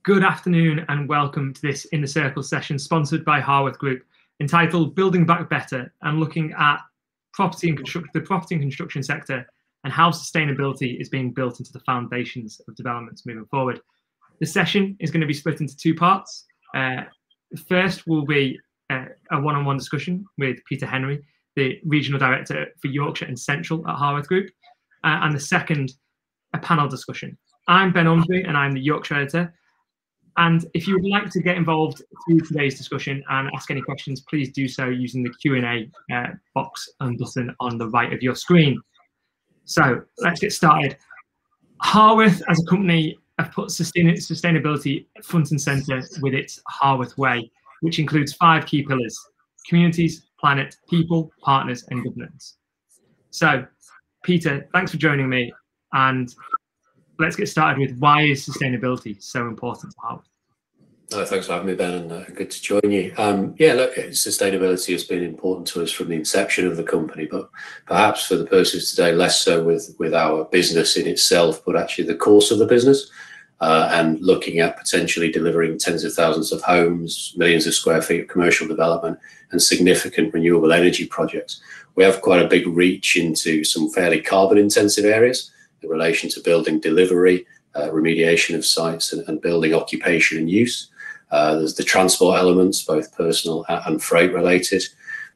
Good afternoon and welcome to this In the Circle session sponsored by Harworth Group, entitled Building Back Better, and looking at the property and construction sector and how sustainability is being built into the foundations of developments moving forward. The session is going to be split into two parts. First will be a one-on-one discussion with Peter Henry, the Regional Director for Yorkshire and Central at Harworth Group, and the second, a panel discussion. I'm Ben Ormsby and I'm the Yorkshire editor. And if you would like to get involved through today's discussion and ask any questions, please do so using the Q&A box and button on the right of your screen. So let's get started. Harworth as a company have put sustainability front and centre with its Harworth Way, which includes 5 key pillars: communities, planet, people, partners and governance. So Peter, thanks for joining me, and let's get started with why is sustainability so important to Harworth? Thanks for having me, Ben, and good to join you. Yeah, look, sustainability has been important to us from the inception of the company, but perhaps for the purposes today, less so with our business in itself, but actually the course of the business, and looking at potentially delivering tens of thousands of homes, millions of square feet of commercial development, and significant renewable energy projects. We have quite a big reach into some fairly carbon-intensive areas in relation to building delivery, remediation of sites, and building occupation and use. There's the transport elements, both personal and freight related.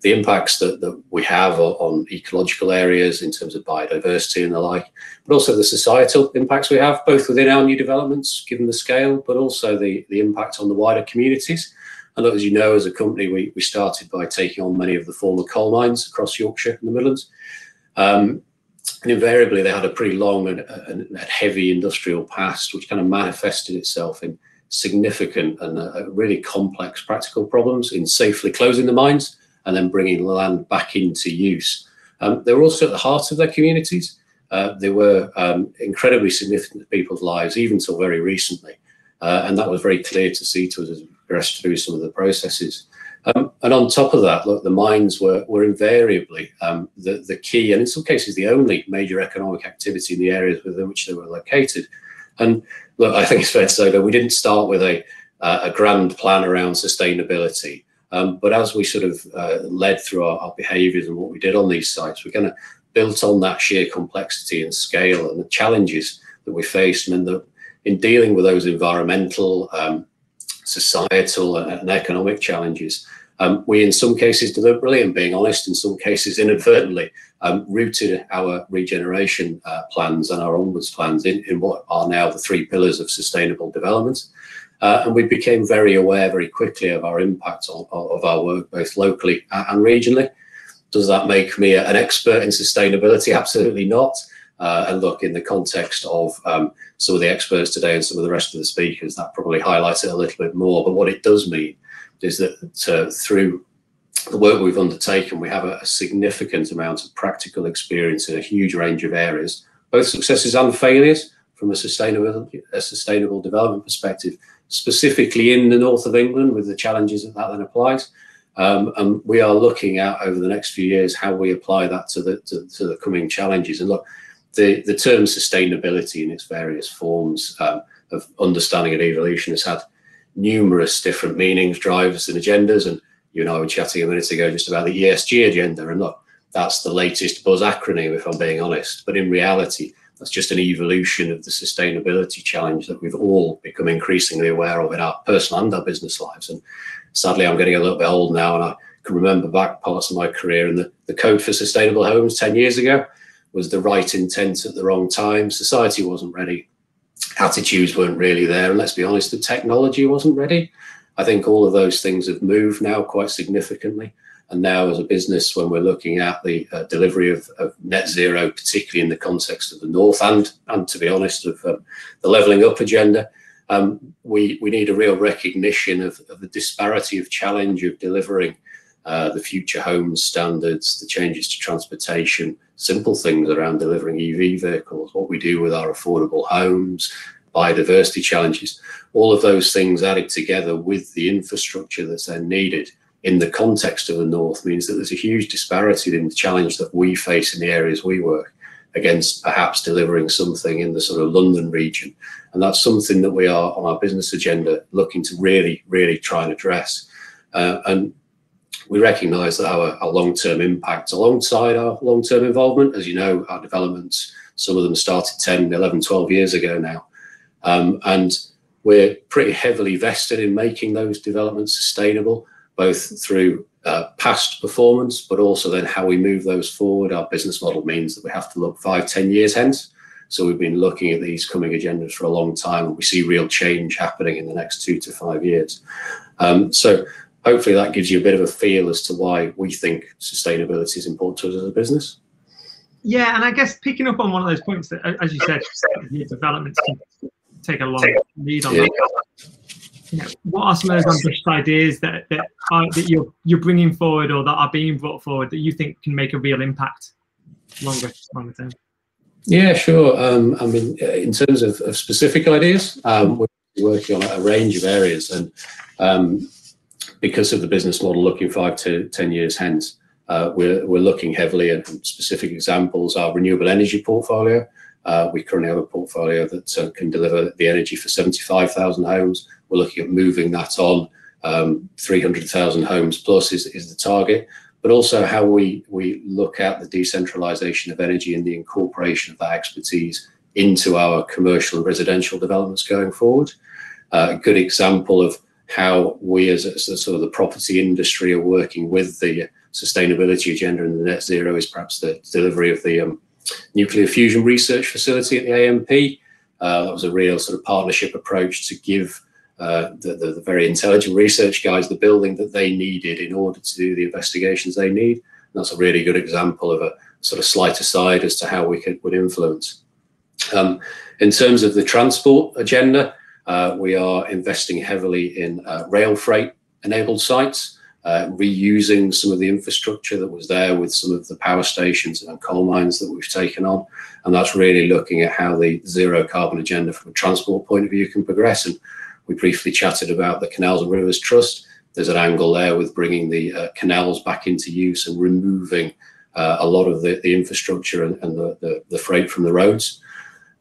The impacts that we have on ecological areas in terms of biodiversity and the like, but also the societal impacts we have, both within our new developments, given the scale, but also the impact on the wider communities. And look, as you know, as a company, we started by taking on many of the former coal mines across Yorkshire and the Midlands. And invariably, they had a pretty long and heavy industrial past, which kind of manifested itself in significant and really complex practical problems in safely closing the mines and then bringing the land back into use. They were also at the heart of their communities. They were incredibly significant to people's lives, even till very recently. And that was very clear to see to us as we progressed through some of the processes. And on top of that, look, the mines were invariably the key, and in some cases the only major economic activity in the areas within which they were located. And look, I think it's fair to say that we didn't start with a grand plan around sustainability, but as we sort of led through our behaviours and what we did on these sites, we kind of built on that sheer complexity and scale and the challenges that we faced, and in dealing with those environmental, societal and economic challenges, we in some cases deliberately, and being honest, in some cases inadvertently, rooted our regeneration plans and our onwards plans in what are now the 3 pillars of sustainable development. And we became very aware very quickly of our impact of our work, both locally and regionally. Does that make me an expert in sustainability? Absolutely not. And look, in the context of some of the experts today and some of the rest of the speakers, that probably highlights it a little bit more. But what it does mean is that through the work we've undertaken, we have a significant amount of practical experience in a huge range of areas, both successes and failures from a sustainable development perspective, specifically in the north of England with the challenges that then applies. And we are looking at over the next few years how we apply that to the coming challenges. And look, the term sustainability in its various forms of understanding and evolution has had numerous different meanings, drivers and agendas. And you and I were chatting a minute ago just about the ESG agenda, and look, that's the latest buzz acronym, if I'm being honest. But in reality, that's just an evolution of the sustainability challenge that we've all become increasingly aware of in our personal and our business lives. And sadly, I'm getting a little bit old now, and I can remember back parts of my career, and the code for sustainable homes 10 years ago was the right intent at the wrong time. Society wasn't ready. Attitudes weren't really there. And let's be honest, the technology wasn't ready. I think all of those things have moved now quite significantly. And now as a business, when we're looking at the delivery of net zero, particularly in the context of the North and to be honest, of the levelling up agenda, we need a real recognition of the disparity of challenge of delivering the future homes standards, the changes to transportation, simple things around delivering EV vehicles, what we do with our affordable homes, biodiversity challenges, all of those things added together with the infrastructure that's then needed in the context of the North means that there's a huge disparity in the challenge that we face in the areas we work. against perhaps delivering something in the sort of London region. And that's something that we are on our business agenda looking to really try and address. And we recognise that our long-term impact alongside our long-term involvement, as you know, our developments, some of them started 10, 11, 12 years ago now. And we're pretty heavily vested in making those developments sustainable, both through past performance, but also then how we move those forward. Our business model means that we have to look 5, 10 years hence. So we've been looking at these coming agendas for a long time, and we see real change happening in the next 2 to 5 years. So hopefully that gives you a bit of a feel as to why we think sustainability is important to us as a business. Yeah, and I guess picking up on one of those points that, as you said, your developments can take a long lead on that. You know, what are some of those ambitious ideas that you're bringing forward, or that are being brought forward, that you think can make a real impact longer term? Yeah, sure. I mean, in terms of specific ideas, we're working on a range of areas, and because of the business model looking 5 to 10 years hence, we're looking heavily at specific examples. Our renewable energy portfolio. We currently have a portfolio that can deliver the energy for 75,000 homes. We're looking at moving that on. 300,000 homes plus is the target, but also how we look at the decentralisation of energy and the incorporation of that expertise into our commercial and residential developments going forward. A good example of how we as sort of the property industry are working with the sustainability agenda and the net zero is perhaps the delivery of the nuclear fusion research facility at the AMP. That was a real sort of partnership approach to give the very intelligent research guys the building that they needed in order to do the investigations they need. And that's a really good example of a sort of slight aside as to how we would influence. In terms of the transport agenda, we are investing heavily in rail freight enabled sites, reusing some of the infrastructure that was there with some of the power stations and coal mines that we've taken on. And that's really looking at how the zero carbon agenda from a transport point of view can progress. And we briefly chatted about the Canals and Rivers Trust. There's an angle there with bringing the canals back into use and removing a lot of the infrastructure and the freight from the roads.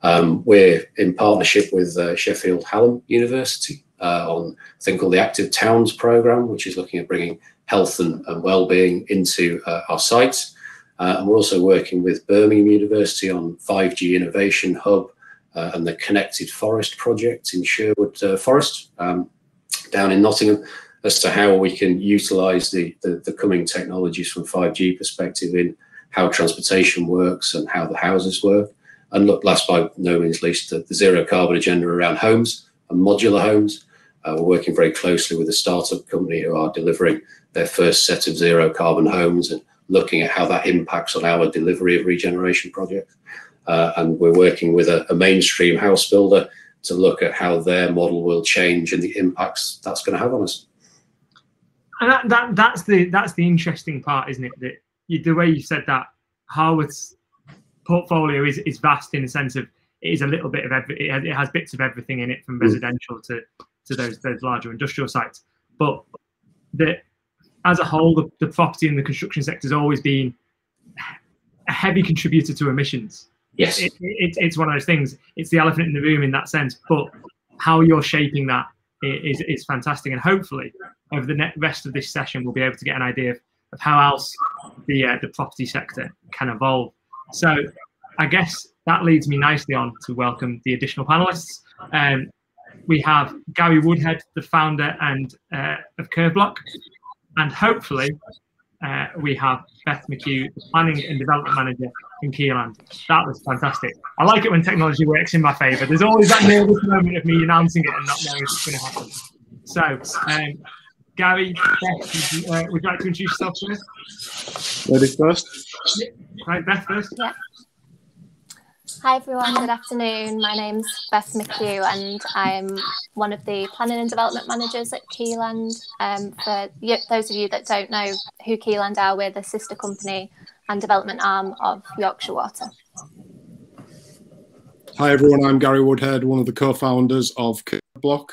We're in partnership with Sheffield Hallam University on a thing called the Active Towns programme, which is looking at bringing health and well-being into our sites. And we're also working with Birmingham University on 5G Innovation Hub and the Connected Forest project in Sherwood Forest down in Nottingham, as to how we can utilise the coming technologies from 5G perspective in how transportation works and how the houses work. And look, last by no means least, the zero carbon agenda around homes and modular homes. We're working very closely with a startup company who are delivering their first set of zero carbon homes and looking at how that impacts on our delivery of regeneration projects. And we're working with a mainstream house builder to look at how their model will change and the impacts that's going to have on us. And that's the interesting part, isn't it? That the way you said that, Harworth's portfolio is vast in the sense of it is a little bit of it has bits of everything in it, from residential to those larger industrial sites. But as a whole, the property and the construction sector has always been a heavy contributor to emissions. Yes, it's one of those things. It's the elephant in the room in that sense. But how you're shaping that is fantastic, and hopefully over the rest of this session we'll be able to get an idea of how else the property sector can evolve. So I guess that leads me nicely on to welcome the additional panellists. We have Gary Woodhead, the founder of Curveblock, and hopefully we have Beth McQue, the planning and development manager in Keyland. That was fantastic. I like it when technology works in my favour. There's always that nervous moment of me announcing it and not knowing what's going to happen. So, Gary, Beth, would you like to introduce yourself first? Ladies first. Yeah. Right, Beth first. Yeah. Hi everyone, good afternoon. My name's Beth McQue and I'm one of the planning and development managers at Keyland. For those of you that don't know who Keyland are, we're the sister company and development arm of Yorkshire Water. Hi everyone, I'm Gary Woodhead, one of the co-founders of Curveblock.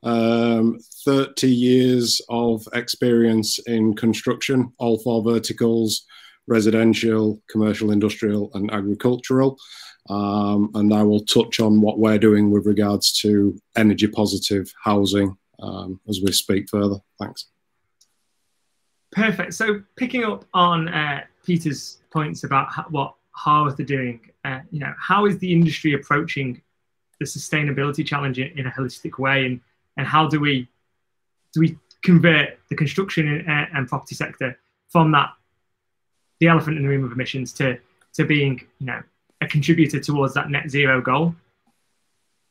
30 years of experience in construction, all four verticals, residential, commercial, industrial and agricultural. And I will touch on what we're doing with regards to energy positive housing as we speak further. Thanks. Perfect. So picking up on Peter's points about what Harworth are doing, how is the industry approaching the sustainability challenge in a holistic way, and how do we convert the construction and property sector from the elephant in the room of emissions to being a contributor towards that net zero goal?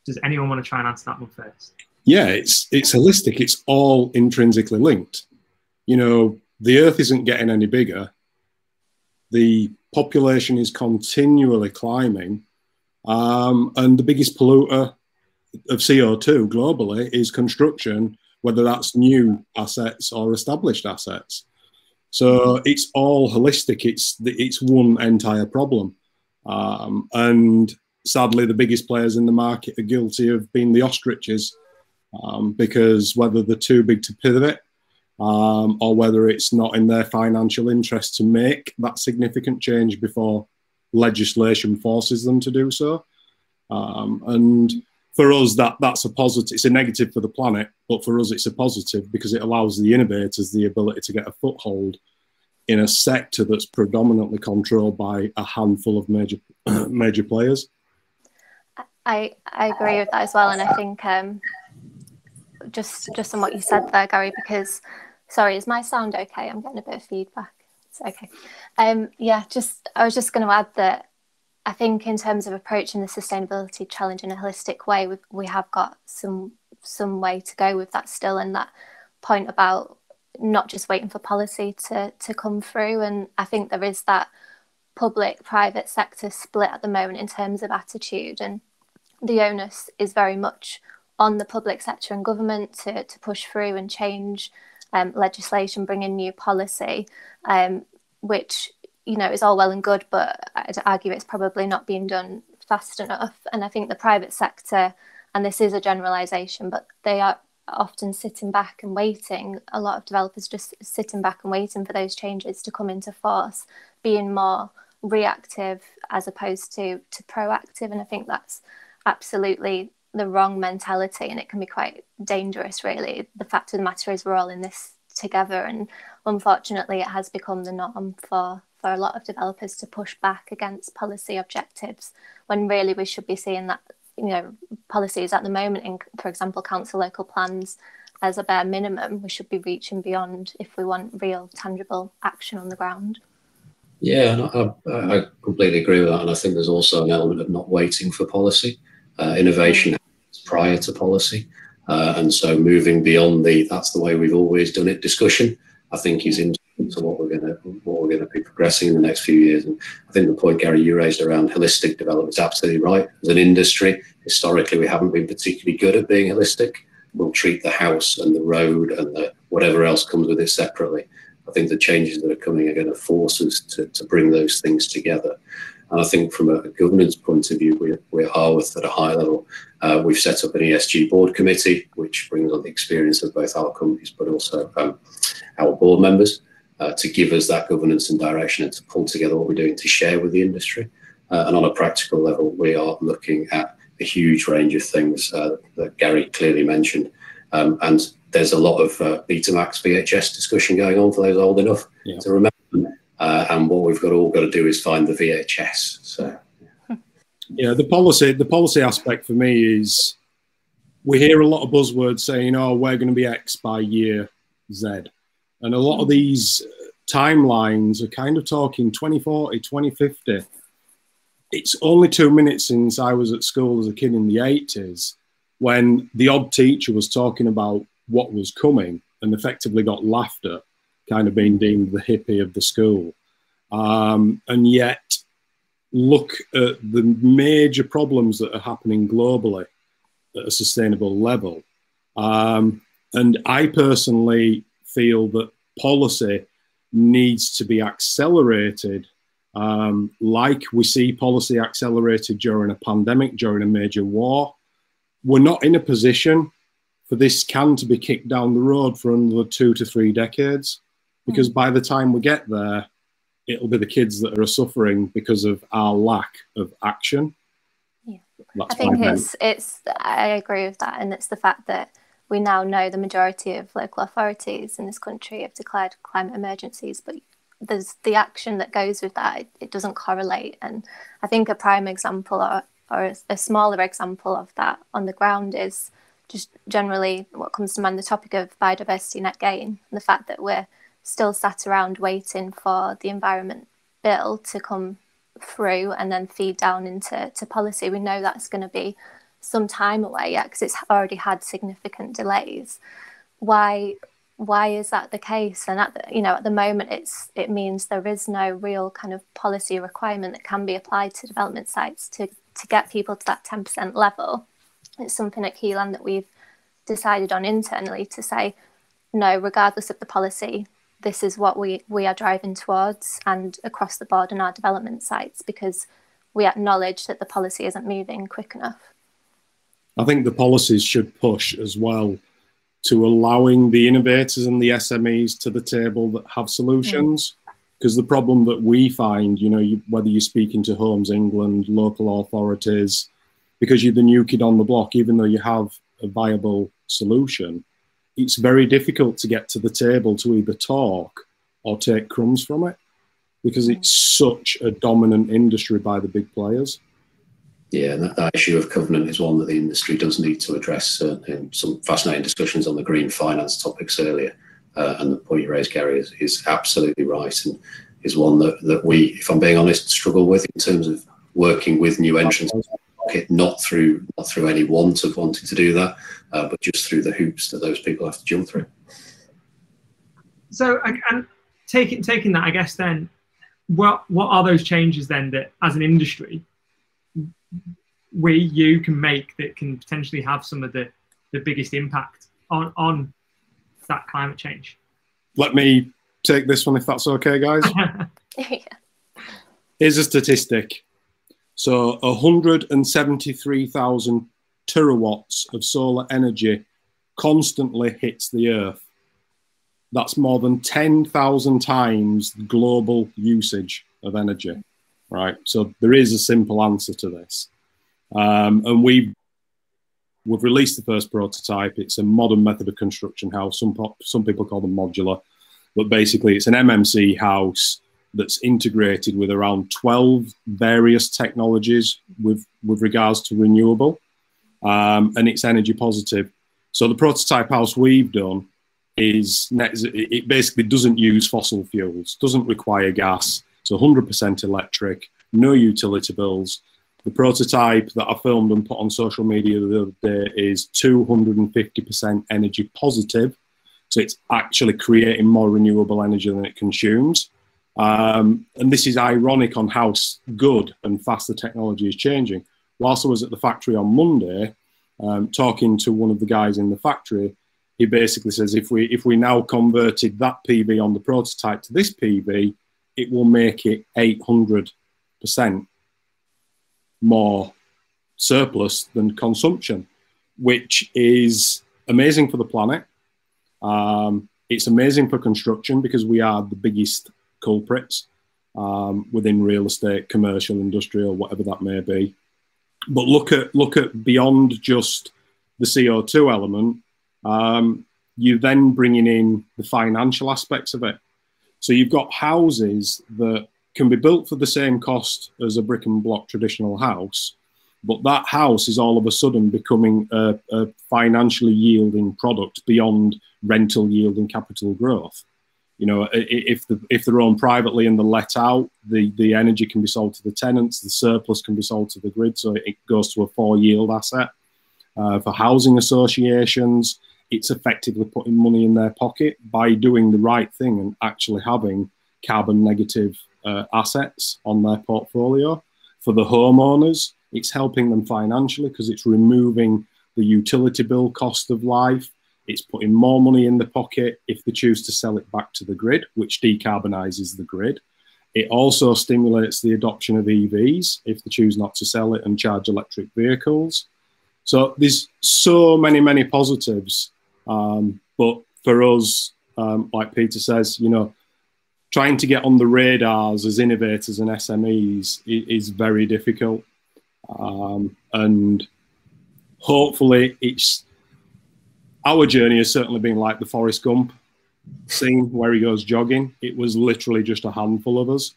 Does anyone want to try and answer that one first? Yeah, it's holistic. It's all intrinsically linked. The Earth isn't getting any bigger. The population is continually climbing. And the biggest polluter of CO2 globally is construction, whether that's new assets or established assets. So it's all holistic. It's one entire problem. And sadly, the biggest players in the market are guilty of being the ostriches, because whether they're too big to pivot, or whether it's not in their financial interest to make that significant change before legislation forces them to do so. And for us, that's a positive. It's a negative for the planet, but for us, it's a positive because it allows the innovators the ability to get a foothold in a sector that's predominantly controlled by a handful of major players. I agree with that as well, and I think just on what you said there, Gary, because sorry, is my sound okay? I'm getting a bit of feedback. It's okay. I was just going to add that I think in terms of approaching the sustainability challenge in a holistic way, we have got some way to go with that still, and that point about not just waiting for policy to come through. And I think there is that public-private sector split at the moment in terms of attitude, and the onus is very much on the public sector and government to push through and change legislation, bring in new policy, which is all well and good, but I'd argue it's probably not being done fast enough. And I think the private sector, and this is a generalisation, but they are often sitting back and waiting. A lot of developers just sitting back and waiting for those changes to come into force, being more reactive as opposed to proactive. And I think that's absolutely the wrong mentality, and it can be quite dangerous, really. The fact of the matter is we're all in this together, and unfortunately it has become the norm for a lot of developers to push back against policy objectives, when really we should be seeing that policies at the moment in, for example, council local plans as a bare minimum. We should be reaching beyond if we want real tangible action on the ground. Yeah, and I completely agree with that, and I think there's also an element of not waiting for policy. Innovation happens prior to policy, and so moving beyond that's the way we've always done it discussion, I think, is into what we're going to be progressing in the next few years. And I think the point, Gary, you raised around holistic development is absolutely right. As an industry, historically, we haven't been particularly good at being holistic. We'll treat the house and the road and whatever else comes with it separately. I think the changes that are coming are going to force us to bring those things together. And I think from a governance point of view, we're Harworth at a high level. We've set up an ESG board committee, which brings on the experience of both our companies, but also our board members, to give us that governance and direction and to pull together what we're doing to share with the industry. And on a practical level, we are looking at a huge range of things that Gary clearly mentioned. And there's a lot of Betamax VHS discussion going on for those old enough to remember. And what we've all got to do is find the VHS. So, yeah, the policy aspect for me is we hear a lot of buzzwords saying, "Oh, we're going to be X by year Z," and a lot of these timelines are kind of talking 2040, 2050. It's only 2 minutes since I was at school as a kid in the 80s when the odd teacher was talking about what was coming and effectively got laughed at, kind of being deemed the hippie of the school. And yet, look at the major problems that are happening globally at a sustainable level. And I personally feel that policy needs to be accelerated, like we see policy accelerated during a pandemic, during a major war. We're not in a position for this can to be kicked down the road for another 2 to 3 decades, because by the time we get there, it'll be the kids that are suffering because of our lack of action. Yeah, I think I agree with that, and it's the fact that we now know the majority of local authorities in this country have declared climate emergencies, but there's the action that goes with that. It doesn't correlate, and I think a prime example or a smaller example of that on the ground is just generally what comes to mind, the topic of biodiversity net gain, and the fact that we're still sat around waiting for the environment bill to come through and then feed down into policy. We know that's going to be some time away yet because it's already had significant delays. Why is that the case? And at the moment it means there is no real kind of policy requirement that can be applied to development sites to get people to that 10% level. It's something at Keyland that we've decided on internally to say, no, regardless of the policy, this is what we are driving towards, and across the board in our development sites, because we acknowledge that the policy isn't moving quick enough. I think the policies should push as well to allowing the innovators and the SMEs to the table that have solutions. Because the problem that we find, whether you're speaking to Homes England, local authorities, because you're the new kid on the block, even though you have a viable solution, it's very difficult to get to the table to either talk or take crumbs from it, because it's such a dominant industry by the big players. Yeah, and that issue of covenant is one that the industry does need to address. In some fascinating discussions on the green finance topics earlier, and the point you raised, Gary, is absolutely right, and is one that we, if I'm being honest, struggle with in terms of working with new entrants. Not through any want of wanting to do that, but just through the hoops that those people have to jump through. So, and taking that, I guess then, what are those changes then that, as an industry, you can make that can potentially have some of the biggest impact on that climate change? Let me take this one, if that's okay, guys. Yeah. Here's a statistic. So 173,000 terawatts of solar energy constantly hits the Earth. That's more than 10,000 times global usage of energy, right? So there is a simple answer to this. And we've released the first prototype. It's a modern method of construction house. Some people call them modular, but basically it's an MMC house that's integrated with around 12 various technologies with regards to renewable, and it's energy positive. So the prototype house we've done it basically doesn't use fossil fuels, doesn't require gas, it's 100% electric, no utility bills. The prototype that I filmed and put on social media the other day is 250% energy positive, so it's actually creating more renewable energy than it consumes. And this is ironic on how good and fast the technology is changing. Whilst I was at the factory on Monday, talking to one of the guys in the factory, he basically says if we now converted that PV on the prototype to this PV, it will make it 800% more surplus than consumption, which is amazing for the planet. It's amazing for construction because we are the biggest culprits within real estate, commercial, industrial, whatever that may be. But look at beyond just the CO2 element. You're then bringing in the financial aspects of it. So you've got houses that can be built for the same cost as a brick and block traditional house, but that house is all of a sudden becoming a financially yielding product beyond rental yield and capital growth. If they're owned privately and they're let out, the energy can be sold to the tenants, the surplus can be sold to the grid, so it goes to a 4-yield asset. For housing associations, it's effectively putting money in their pocket by doing the right thing and actually having carbon negative assets on their portfolio. For the homeowners, it's helping them financially because it's removing the utility bill cost of life. It's putting more money in the pocket if they choose to sell it back to the grid, which decarbonises the grid. It also stimulates the adoption of EVs if they choose not to sell it and charge electric vehicles. So there's so many positives. But for us, like Peter says, trying to get on the radars as innovators and SMEs is very difficult. And hopefully our journey has certainly been like the Forrest Gump scene where he goes jogging. It was literally just a handful of us.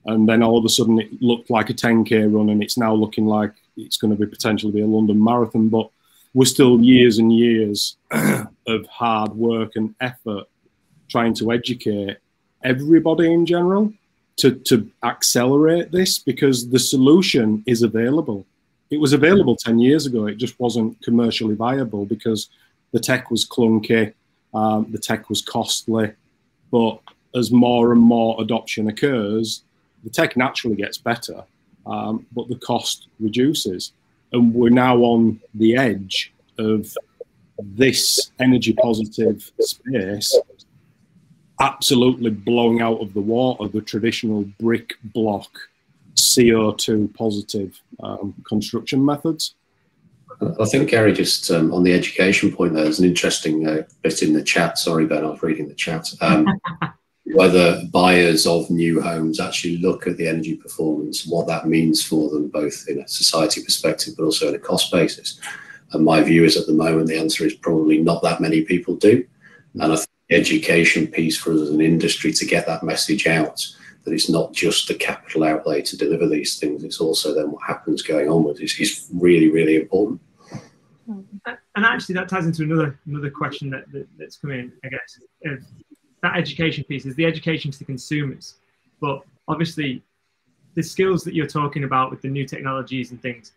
And then all of a sudden it looked like a 10K run, and it's now looking like it's going to be potentially be a London marathon. But we're still years and years of hard work and effort trying to educate everybody in general to accelerate this, because the solution is available. It was available 10 years ago. It just wasn't commercially viable because the tech was clunky, the tech was costly. But as more and more adoption occurs, the tech naturally gets better, but the cost reduces. And we're now on the edge of this energy positive space absolutely blowing out of the water the traditional brick block CO2 positive construction methods. I think, Gary, just on the education point, there's an interesting bit in the chat. Sorry, Ben, I was reading the chat. Whether buyers of new homes actually look at the energy performance, what that means for them, both in a society perspective, but also in a cost basis. And my view is at the moment, the answer is probably not that many people do. And I think the education piece for us as an industry to get that message out, that it's not just the capital outlay to deliver these things, it's also then what happens going onwards is really, really important. And actually that ties into another question that's come in, I guess. That education piece is the education to the consumers, but obviously the skills that you're talking about with the new technologies and things,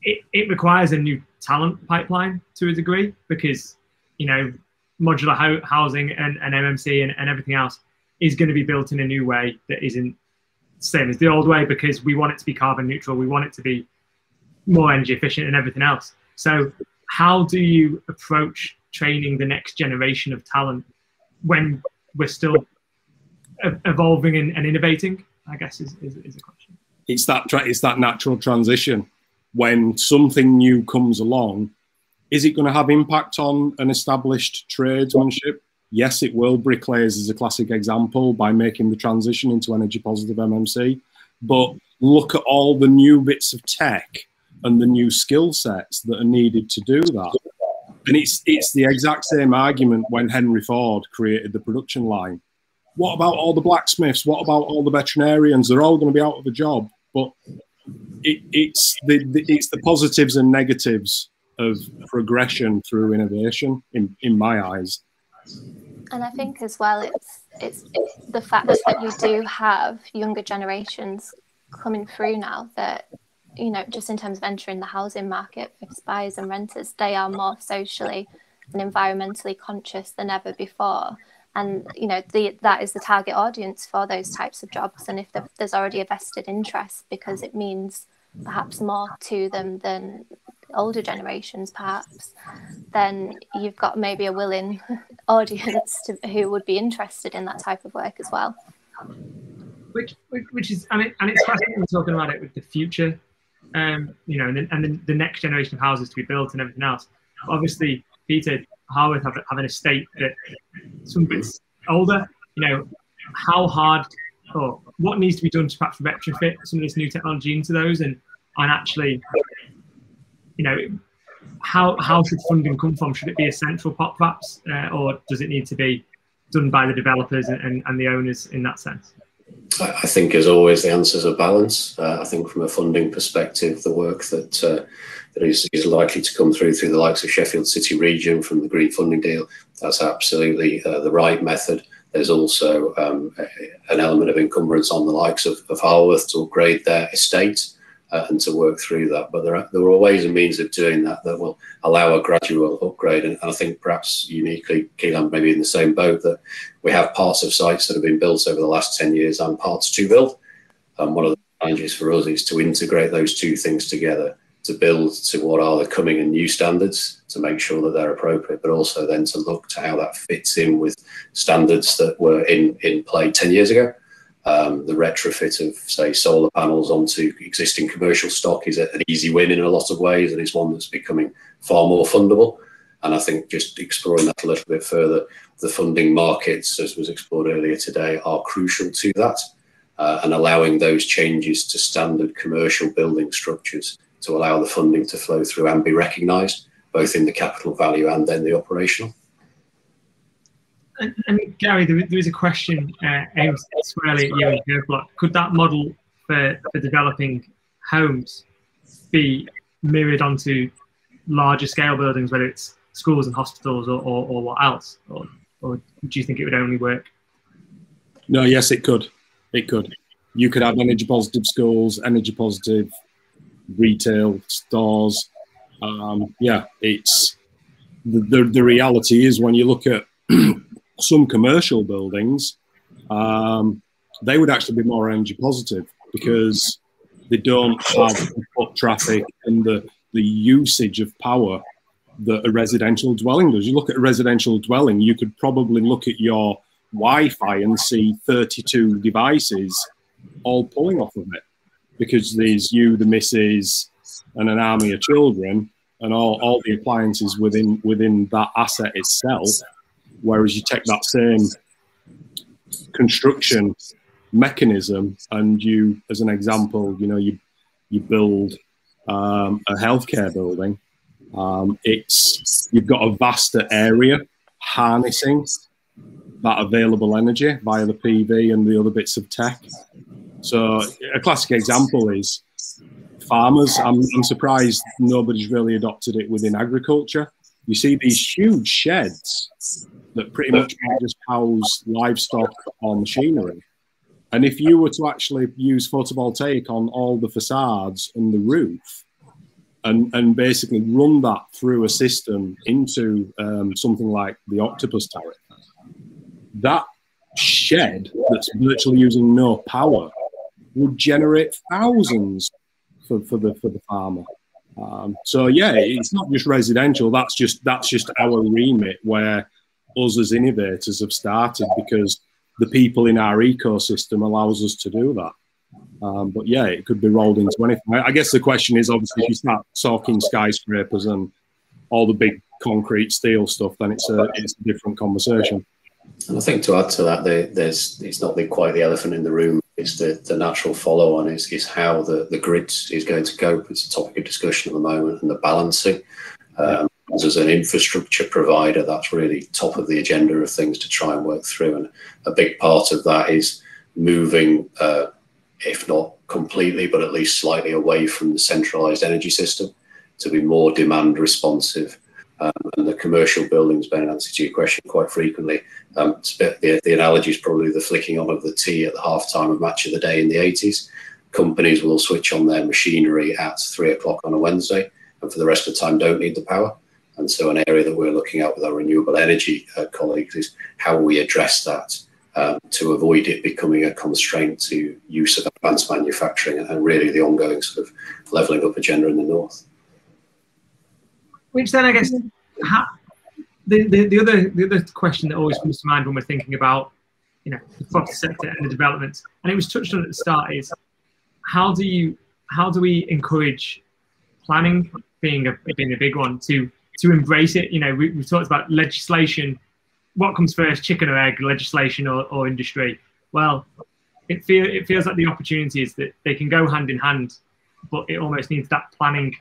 it requires a new talent pipeline to a degree, because, you know, modular housing and MMC and everything else is going to be built in a new way that isn't the same as the old way, because we want it to be carbon neutral, we want it to be more energy efficient and everything else. So how do you approach training the next generation of talent when we're still evolving and innovating, I guess is a question. It's that natural transition. When something new comes along, is it going to have impact on an established tradesmanship? Yes, it will. Bricklayers is a classic example by making the transition into energy positive MMC. But look at all the new bits of tech and the new skill sets that are needed to do that. And it's the exact same argument when Henry Ford created the production line. What about all the blacksmiths? What about all the veterinarians? They're all going to be out of a job. But it's the positives and negatives of progression through innovation in my eyes. And I think as well, it's the fact that you do have younger generations coming through now that, you know, just in terms of entering the housing market, for buyers and renters, they are more socially and environmentally conscious than ever before. And, you know, that is the target audience for those types of jobs. And if there's already a vested interest, because it means perhaps more to them than older generations, perhaps, then you've got maybe a willing audience who would be interested in that type of work as well. Which is, and it's fascinating talking about it with the future. You know, and the next generation of houses to be built and everything else. Obviously, Peter, Harworth have an estate that some bits older. You know, how hard or what needs to be done to perhaps retrofit some of this new technology into those, and actually, you know, how should funding come from? Should it be a central pot perhaps, or does it need to be done by the developers and the owners in that sense? I think, as always, the answer is a balance. I think from a funding perspective, the work that is likely to come through the likes of Sheffield City Region from the Green Funding Deal, that's absolutely the right method. There's also an element of encumbrance on the likes of Harworth to upgrade their estate and to work through that. But there are ways and means of doing that will allow a gradual upgrade. And I think perhaps uniquely, Keyland may be in the same boat, that we have parts of sites that have been built over the last 10 years and parts to build. And one of the challenges for us is to integrate those two things together, to build to what are the coming and new standards, to make sure that they're appropriate, but also then to look to how that fits in with standards that were in play 10 years ago. The retrofit of, say, solar panels onto existing commercial stock is an easy win in a lot of ways, and it's one that's becoming far more fundable. And I think just exploring that a little bit further, the funding markets, as was explored earlier today, are crucial to that, and allowing those changes to standard commercial building structures to allow the funding to flow through and be recognised, both in the capital value and then the operational. And Gary, there is a question aimed squarely at you and Curveblock. Could that model for developing homes be mirrored onto larger scale buildings, whether it's schools and hospitals or what else? Or do you think it would only work? No, yes, it could. It could. You could have energy positive schools, energy positive retail stores. Yeah, it's the reality is when you look at some commercial buildings, they would actually be more energy positive because they don't have the foot traffic and the usage of power that a residential dwelling does. You look at a residential dwelling, you could probably look at your Wi-Fi and see 32 devices all pulling off of it because there's you, the missus, and an army of children, and all the appliances within that asset itself. Whereas you take that same construction mechanism and you, as an example, you know, you build a healthcare building. You've got a vaster area harnessing that available energy via the PV and the other bits of tech. So a classic example is farmers. I'm surprised nobody's really adopted it within agriculture. You see these huge sheds that pretty much just house livestock or machinery. And if you were to actually use photovoltaic on all the facades and the roof and basically run that through a system into something like the Octopus tariff, that shed that's virtually using no power would generate thousands for the farmer. So yeah, it's not just residential. That's just our remit where us as innovators have started because the people in our ecosystem allows us to do that. But yeah, it could be rolled into anything. I guess the question is obviously if you start talking skyscrapers and all the big concrete steel stuff, then it's a different conversation. And I think to add to that, it's not quite the elephant in the room. It's the natural follow-on is how the grid is going to cope. It's a topic of discussion at the moment, and the balancing. As an infrastructure provider, that's really top of the agenda of things to try and work through. And a big part of that is moving, if not completely, but at least slightly away from the centralised energy system to be more demand responsive. And the commercial buildings, Ben, in answer to your question quite frequently, the analogy is probably the flicking on of the tea at the half-time of Match of the Day in the 80s. Companies will switch on their machinery at 3 o'clock on a Wednesday, and for the rest of the time don't need the power. And so an area that we're looking at with our renewable energy colleagues is how we address that to avoid it becoming a constraint to use of advanced manufacturing and really the ongoing sort of levelling up agenda in the north. Which then, I guess, the other question that always comes to mind when we're thinking about, you know, the property sector and the development, and it was touched on at the start, is how do we encourage planning being a big one to embrace it? You know, we've talked about legislation. What comes first, chicken or egg, legislation or industry? Well, it feels like the opportunity is that they can go hand in hand, but it almost needs that planning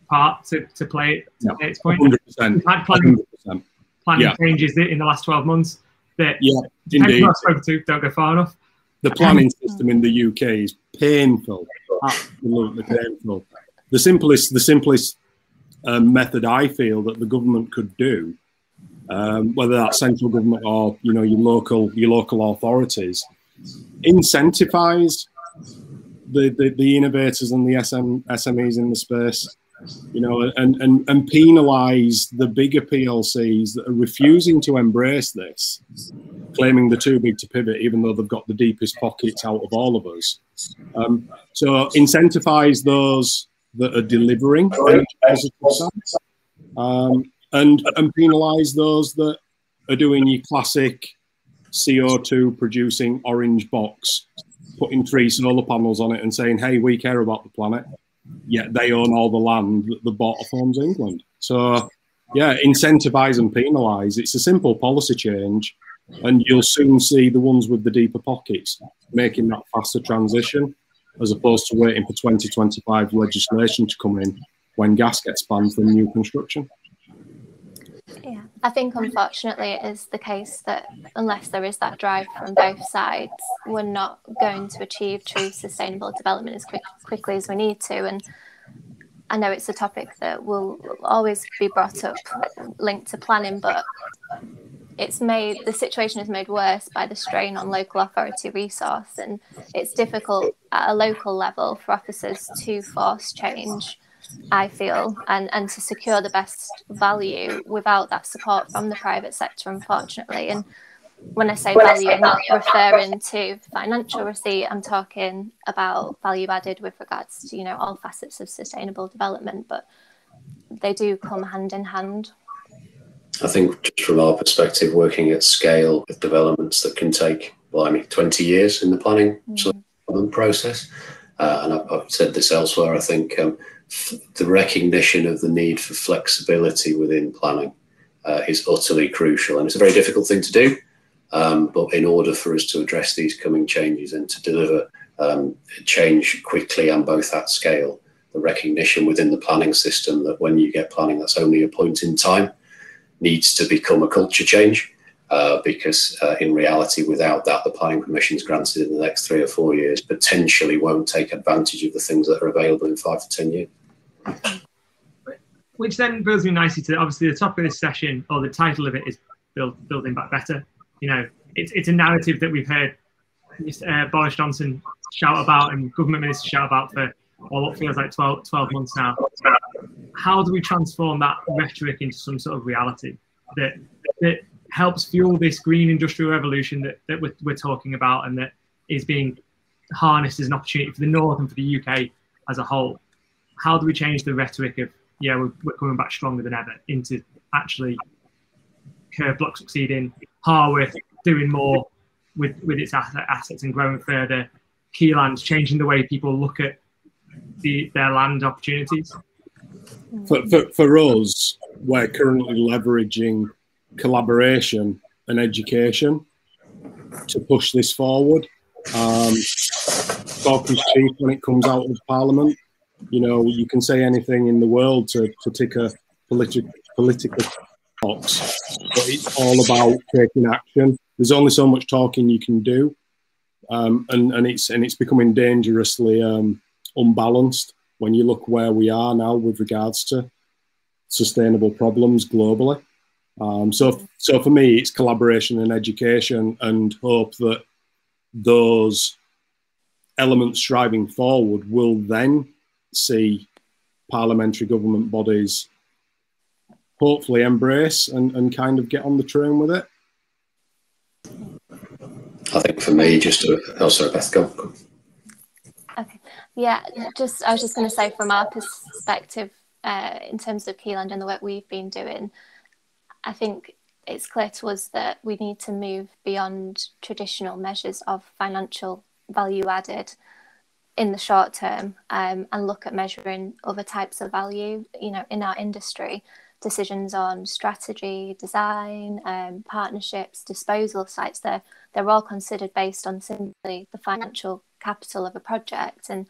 part to play its point. 100%. We've had planning changes in the last 12 months that indeed. I've spoken to don't go far enough. The planning system in the UK is painful, absolutely painful. The simplest method I feel that the government could do, whether that's central government or your local authorities, incentivize the innovators and the SMEs in the space, and penalise the bigger PLCs that are refusing to embrace this, claiming they're too big to pivot, even though they've got the deepest pockets out of all of us. So incentivise those that are delivering and penalise those that are doing your classic CO2 producing orange box, putting 3 solar panels on it and saying, hey, we care about the planet, yet they own all the land that the bought off Homes England. So yeah, incentivise and penalise. It's a simple policy change, and you'll soon see the ones with the deeper pockets making that faster transition, as opposed to waiting for 2025 legislation to come in when gas gets banned from new construction. Yeah, I think unfortunately it is the case that unless there is that drive from both sides, we're not going to achieve true sustainable development as quickly as we need to. And I know it's a topic that will always be brought up linked to planning, but the situation is made worse by the strain on local authority resource, and it's difficult at a local level for officers to force change, I feel, and to secure the best value without that support from the private sector, unfortunately. And when I say value, I'm not referring to financial receipt. I'm talking about value added with regards to, all facets of sustainable development, but they do come hand in hand. I think just from our perspective, working at scale with developments that can take, 20 years in the planning process. And I've said this elsewhere, I think the recognition of the need for flexibility within planning is utterly crucial. And it's a very difficult thing to do. But in order for us to address these coming changes and to deliver change quickly and both at scale, the recognition within the planning system that when you get planning, that's only a point in time, needs to become a culture change, because in reality, without that, the planning permissions granted in the next 3 or 4 years potentially won't take advantage of the things that are available in 5 to 10 years. Which then brings me nicely to obviously the topic of this session, or the title of it is Building Back Better. It's a narrative that we've heard Boris Johnson shout about and government ministers shout about for what feels like 12 months now. How do we transform that rhetoric into some sort of reality that helps fuel this green industrial revolution that we're talking about, and that is being harnessed as an opportunity for the North and for the UK as a whole? How do we change the rhetoric of, we're coming back stronger than ever, into actually Curveblock succeeding, Harworth doing more with its assets and growing further, Keyland changing the way people look at their land opportunities? For us, we're currently leveraging collaboration and education to push this forward. Talk is cheap when it comes out of Parliament. You can say anything in the world to tick a political box, but it's all about taking action. There's only so much talking you can do, and it's becoming dangerously unbalanced when you look where we are now with regards to sustainable problems globally. So for me, it's collaboration and education, and hope that those elements striving forward will then see parliamentary government bodies hopefully embrace and kind of get on the train with it. I think for me, sorry, Beth, go. Okay. Yeah, I was just going to say, from our perspective, in terms of Keyland and the work we've been doing, I think it's clear to us that we need to move beyond traditional measures of financial value added in the short term, and look at measuring other types of value, in our industry. Decisions on strategy, design, partnerships, disposal sites, they're all considered based on simply the financial capital of a project, and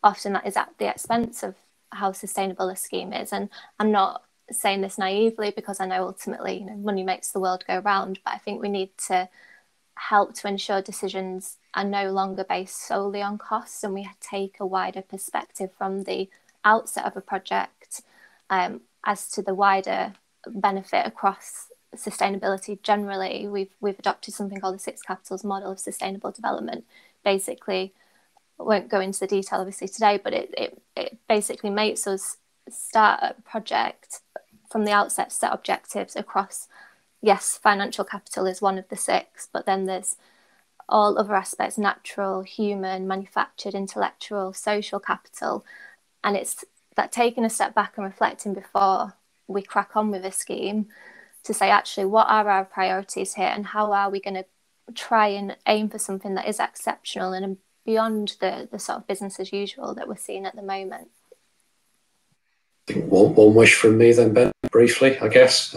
often that is at the expense of how sustainable a scheme is. And I'm not saying this naively, because I know ultimately money makes the world go round, but I think we need to help to ensure decisions are no longer based solely on costs, and we take a wider perspective from the outset of a project as to the wider benefit across sustainability generally. We've adopted something called the 6 capitals model of sustainable development. Basically, I won't go into the detail obviously today, but it basically makes us start a project from the outset, set objectives across, yes, financial capital is one of the 6, but then there's all other aspects: natural, human, manufactured, intellectual, social capital. And it's that taking a step back and reflecting before we crack on with a scheme to say, actually, what are our priorities here, and how are we going to try and aim for something that is exceptional and beyond the sort of business as usual that we're seeing at the moment. think one wish from me then, Ben, briefly, I guess.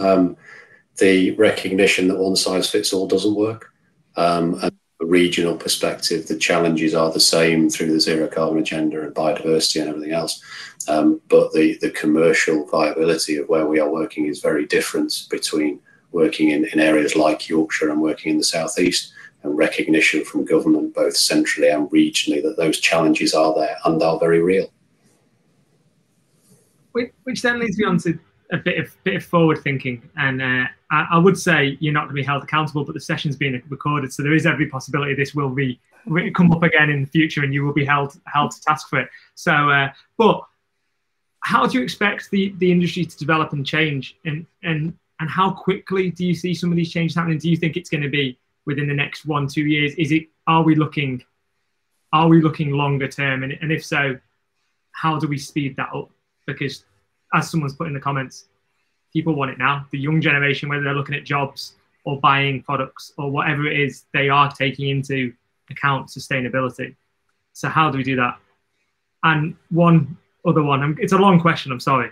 The recognition that one size fits all doesn't work. And a regional perspective, the challenges are the same through the zero carbon agenda and biodiversity and everything else. But the commercial viability of where we are working is very different between working in areas like Yorkshire and working in the southeast, and recognition from government, both centrally and regionally, that those challenges are there and are very real. Which then leads me on to a bit of forward thinking, and I would say you're not going to be held accountable, but the session's being recorded, so there is every possibility this will come up again in the future, and you will be held to task for it. So, but how do you expect the industry to develop and change, and how quickly do you see some of these changes happening? Do you think it's going to be within the next 1-2 years? Are we looking longer term, and if so, how do we speed that up? Because as someone's put in the comments, people want it now. The young generation, whether they're looking at jobs or buying products or whatever it is, they are taking into account sustainability. So how do we do that? And one other one, it's a long question, I'm sorry.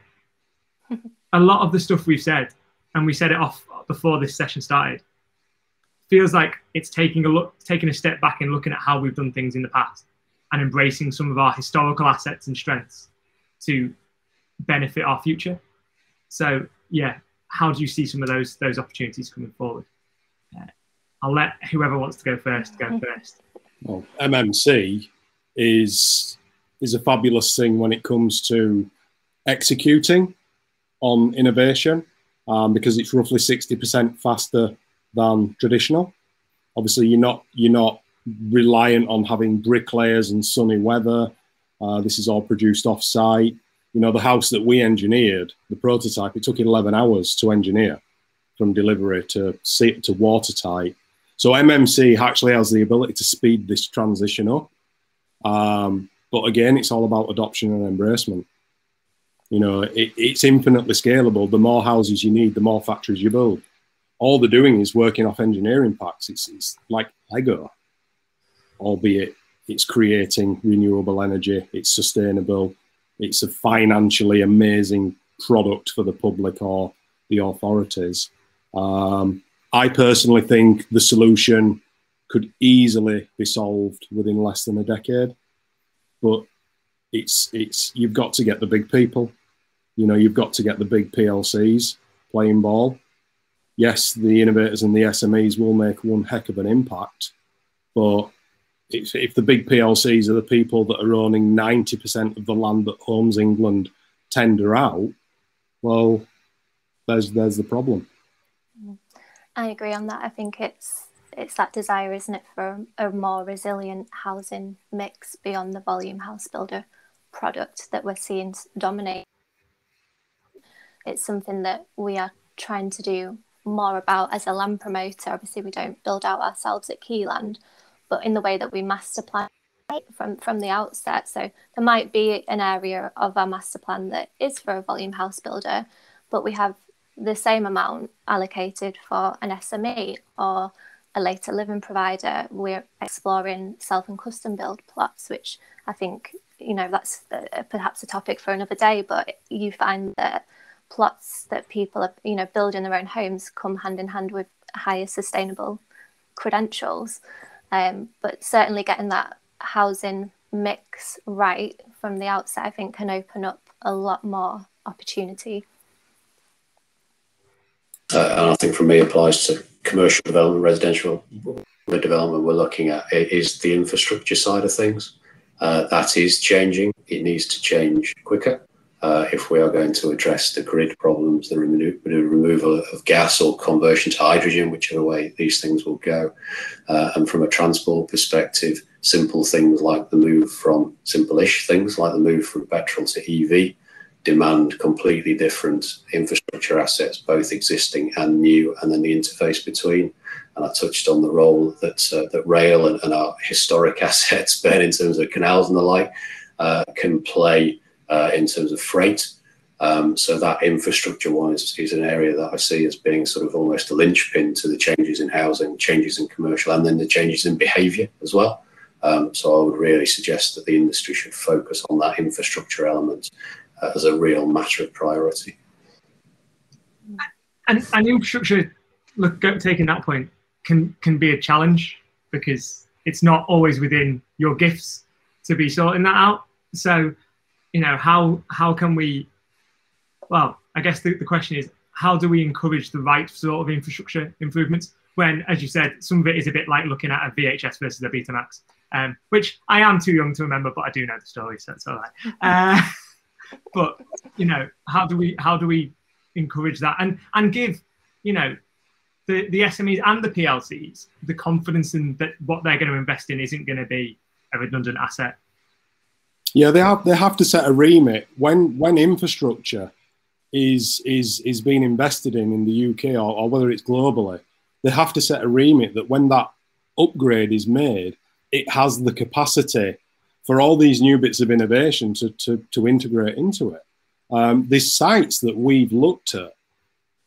A lot of the stuff we've said, and we said it off before this session started, feels like it's taking a step back and looking at how we've done things in the past and embracing some of our historical assets and strengths to benefit our future. So yeah, how do you see some of those opportunities coming forward? I'll let whoever wants to go first go first. Well, MMC is a fabulous thing when it comes to executing on innovation, because it's roughly 60% faster than traditional. Obviously, you're not reliant on having bricklayers and sunny weather. This is all produced off-site. You know, the house that we engineered, the prototype, it took 11 hours to engineer, from delivery to watertight. So MMC actually has the ability to speed this transition up. But again, it's all about adoption and embracement. You know, it's infinitely scalable. The more houses you need, the more factories you build. All they're doing is working off engineering packs. It's like Lego, albeit it's creating renewable energy, it's sustainable, it's a financially amazing product for the public or the authorities. I personally think the solution could easily be solved within less than a decade, but you've got to get the big people. You know, you've got to get the big PLCs playing ball. Yes, the innovators and the SMEs will make one heck of an impact, but if the big PLCs are the people that are owning 90% of the land that Homes England tender out, well, there's the problem. I agree on that. I think it's that desire, isn't it, for a more resilient housing mix beyond the volume house builder product that we're seeing dominate. It's something that we are trying to do more about as a land promoter. Obviously, we don't build out ourselves at Keyland, but in the way that we master plan from the outset. So there might be an area of our master plan that is for a volume house builder, but we have the same amount allocated for an SME or a later living provider. We're exploring self and custom build plots, which I think, you know, that's perhaps a topic for another day, but you find that plots that people are, you know, building their own homes come hand in hand with higher sustainable credentials. But certainly getting that housing mix right from the outset, I think, can open up a lot more opportunity. And I think for me applies to commercial development, residential development. We're looking at is the infrastructure side of things. That is changing. It needs to change quicker if we are going to address the grid problems, the removal of gas or conversion to hydrogen, whichever way these things will go. And from a transport perspective, simple things like the move from simple-ish things like the move from petrol to EV demand completely different infrastructure assets, both existing and new, and then the interface between. And I touched on the role that rail and our historic assets, Ben, in terms of canals and the like, can play in terms of freight. So that infrastructure one is an area that I see as being sort of almost a linchpin to the changes in housing, changes in commercial, and then the changes in behaviour as well. So I would really suggest that the industry should focus on that infrastructure element as a real matter of priority. And infrastructure, taking that point, can be a challenge because it's not always within your gifts to be sorting that out. So, how can we? Well, I guess the question is, how do we encourage the right sort of infrastructure improvements when, as you said, some of it is a bit like looking at a VHS versus a Betamax, which I am too young to remember, but I do know the story, so it's all right. But how do we encourage that and give the SMEs and the PLCs the confidence in that what they're going to invest in isn't going to be a redundant asset? Yeah, they have to set a remit when infrastructure is being invested in the UK or whether it's globally. They have to set a remit that when that upgrade is made, it has the capacity for all these new bits of innovation to integrate into it. There's sites that we've looked at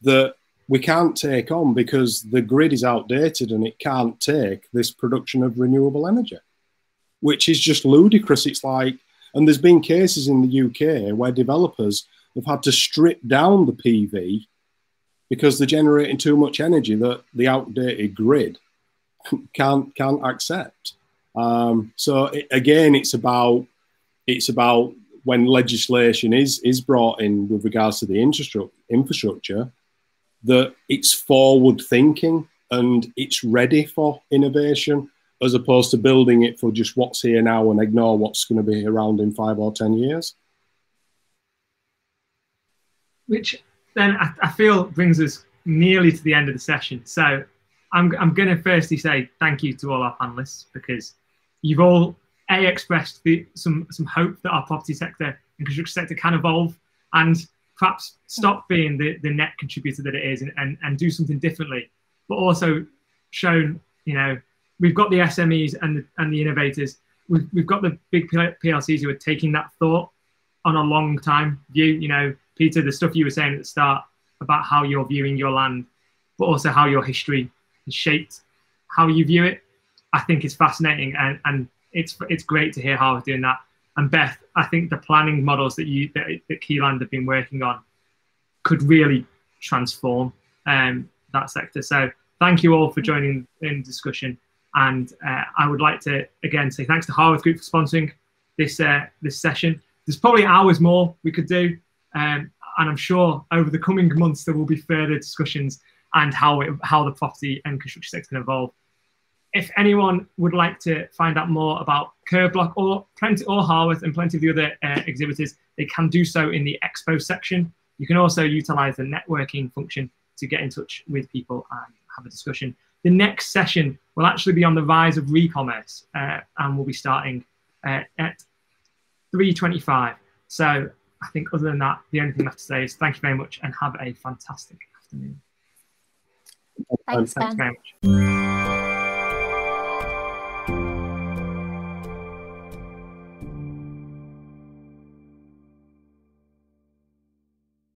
that we can't take on because the grid is outdated and it can't take this production of renewable energy, which is just ludicrous. It's like, and there's been cases in the UK where developers have had to strip down the PV because they're generating too much energy that the outdated grid can't accept. Again, it's about when legislation is brought in with regards to the infrastructure, that it's forward thinking and it's ready for innovation, as opposed to building it for just what's here now and ignore what's going to be around in 5 or 10 years. Which then I feel brings us nearly to the end of the session. So I'm going to firstly say thank you to all our panellists, because you've all expressed some hope that our property sector and construction sector can evolve and perhaps stop being the net contributor that it is and do something differently, but also shown, we've got the SMEs and the innovators. We've got the big PLCs who are taking that thought on a long time view. Peter, the stuff you were saying at the start about how you're viewing your land, but also how your history has shaped how you view it, I think is fascinating, and it's great to hear Harworth doing that. And Beth, I think the planning models that Keyland have been working on could really transform that sector. So thank you all for joining in the discussion. And I would like to again say thanks to Harworth Group for sponsoring this session. There's probably hours more we could do, and I'm sure over the coming months there will be further discussions and how the property and construction sector can evolve. If anyone would like to find out more about Curveblock or Harworth and plenty of the other exhibitors, they can do so in the Expo section. You can also utilise the networking function to get in touch with people and have a discussion. The next session will actually be on the rise of re-commerce, and we'll be starting at 3:25. So I think other than that, the only thing I have to say is thank you very much and have a fantastic afternoon. Thanks, Ben. Thanks very much.